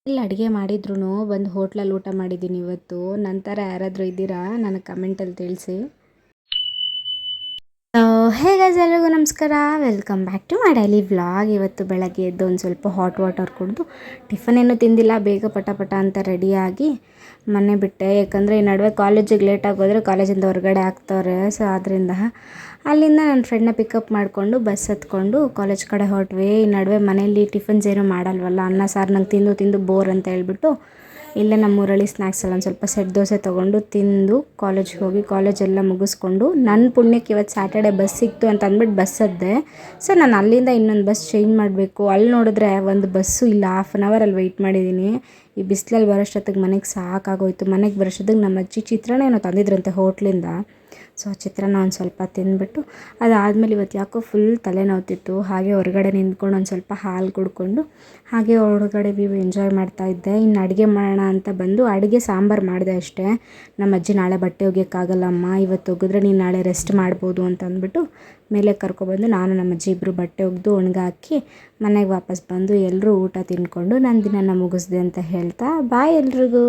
ಇಲ್ಲಿ ಅಡುಗೆ ಮಾಡಿದ್ರೂ ಬಂದು ಹೋಟ್ಲಲ್ಲಿ ಊಟ ಮಾಡಿದ್ದೀನಿ ಇವತ್ತು. ನಂತರ ಯಾರಾದರೂ ಇದ್ದೀರಾ ನನಗೆ ಕಮೆಂಟಲ್ಲಿ ತಿಳಿಸಿ. ಹೇ ಗೈಸ್, ಎಲ್ರಿಗೂ ನಮಸ್ಕಾರ. Welcome back to my daily vlog. ಇವತ್ತು ಬೆಳಗ್ಗೆ ಎದ್ದು ಒಂದು ಸ್ವಲ್ಪ ಹಾಟ್ ವಾಟರ್ ಕುಡಿದು ಟಿಫನ್ ಏನೂ ತಿಂದಿಲ್ಲ, ಬೇಗ ಪಟ ಪಟ ಅಂತ ರೆಡಿಯಾಗಿ ಮನೆ ಬಿಟ್ಟೆ. ಯಾಕಂದರೆ ಈ ನಡುವೆ ಕಾಲೇಜಿಗೆ ಲೇಟಾಗಿ ಹೋದರೆ ಕಾಲೇಜಿಂದ ಹೊರಗಡೆ ಹಾಕ್ತವ್ರೆ. ಸೊ ಆದ್ದರಿಂದ ಅಲ್ಲಿಂದ ನನ್ನ ಫ್ರೆಂಡ್ನ ಪಿಕಪ್ ಮಾಡಿಕೊಂಡು ಬಸ್ ಹತ್ಕೊಂಡು ಕಾಲೇಜ್ ಕಡೆ ಹೊರಟ್ವಿ. ಈ ನಡುವೆ ಮನೇಲಿ ಟಿಫನ್ಸ್ ಏನೂ ಮಾಡಲ್ವಲ್ಲ, ಅನ್ನ ಸಾರು ನಂಗೆ ತಿಂದು ತಿಂದು ಬೋರ್ ಅಂತ ಹೇಳ್ಬಿಟ್ಟು ಇಲ್ಲೇ ನಮ್ಮ ಊರಲ್ಲಿ ಸ್ನ್ಯಾಕ್ಸಲ್ಲಿ ಒಂದು ಸ್ವಲ್ಪ ಸೆಟ್ ದೋಸೆ ತೊಗೊಂಡು ತಿಂದು ಕಾಲೇಜ್ಗೆ ಹೋಗಿ ಕಾಲೇಜೆಲ್ಲ ಮುಗಿಸ್ಕೊಂಡು, ನನ್ನ ಪುಣ್ಯಕ್ಕೆ ಇವತ್ತು ಸ್ಯಾಟರ್ಡೆ ಬಸ್ ಸಿಕ್ತು ಅಂತ ಅಂದ್ಬಿಟ್ಟು ಬಸ್ ಹತ್ತಿದೆ. ಸೊ ನಾನು ಅಲ್ಲಿಂದ ಇನ್ನೊಂದು ಬಸ್ ಚೇಂಜ್ ಮಾಡಬೇಕು. ಅಲ್ಲಿ ನೋಡಿದ್ರೆ ಒಂದು ಬಸ್ಸು ಇಲ್ಲ. ಹಾಫ್ ಆನ್ ಅವರ್ ಅಲ್ಲಿ ವೆಯ್ಟ್ ಮಾಡಿದ್ದೀನಿ. ಈ ಬಿಸಿಲಲ್ಲಿ ಬರೋಷ್ಟೊತ್ತಿಗೆ ಮನೆಗೆ ಸಾಕಾಗೋಯ್ತು. ಮನೆಗೆ ಬರೋಷ್ಟೊತ್ತಿಗೆ ನಮ್ಮ ಅಜ್ಜಿ ಚಿತ್ರಾನ್ನ ಏನೋ ತಂದಿದ್ರಂತೆ ಹೋಟ್ಲಿಂದ. ಸೊ ಚಿತ್ರಾನ್ನ ಒಂದು ಸ್ವಲ್ಪ ತಿಂದ್ಬಿಟ್ಟು ಅದಾದಮೇಲೆ ಇವತ್ತು ಯಾಕೋ ಫುಲ್ ತಲೆನೋವ್ತಿತ್ತು. ಹಾಗೆ ಹೊರಗಡೆ ನಿಂತ್ಕೊಂಡು ಒಂದು ಸ್ವಲ್ಪ ಹಾಲು ಕುಡ್ಕೊಂಡು ಹಾಗೆ ಹೊರಗಡೆ ವ್ಯೂ ಎಂಜಾಯ್ ಮಾಡ್ತಾಯಿದ್ದೆ. ಇನ್ನು ಅಡುಗೆ ಮಾಡೋಣ ಅಂತ ಬಂದು ಅಡುಗೆ ಸಾಂಬಾರು ಮಾಡಿದೆ ಅಷ್ಟೇ. ನಮ್ಮ ಅಜ್ಜಿ ನಾಳೆ ಬಟ್ಟೆ ಒಗೆಯೋಕ್ಕಾಗಲ್ಲಮ್ಮ, ಇವತ್ತು ಒಗೆದ್ರೆ ನೀನು ನಾಳೆ ರೆಸ್ಟ್ ಮಾಡ್ಬೋದು ಅಂತ ಅಂದ್ಬಿಟ್ಟು ಮೇಲೆ ಕರ್ಕೊಬಂದು ನಾನು ನಮ್ಮ ಅಜ್ಜಿ ಇಬ್ಬರು ಬಟ್ಟೆ ಒಗೆದು ಒಣಗಾಕಿ ಮನೆಗೆ ವಾಪಸ್ ಬಂದು ಎಲ್ಲರೂ ಊಟ ತಿಂದ್ಕೊಂಡು ನನ್ನ ದಿನನ ಮುಗಿಸ್ದೆ ಅಂತ ಹೇಳ್ತಾ ಬಾಯ್ ಎಲ್ರಿಗೂ.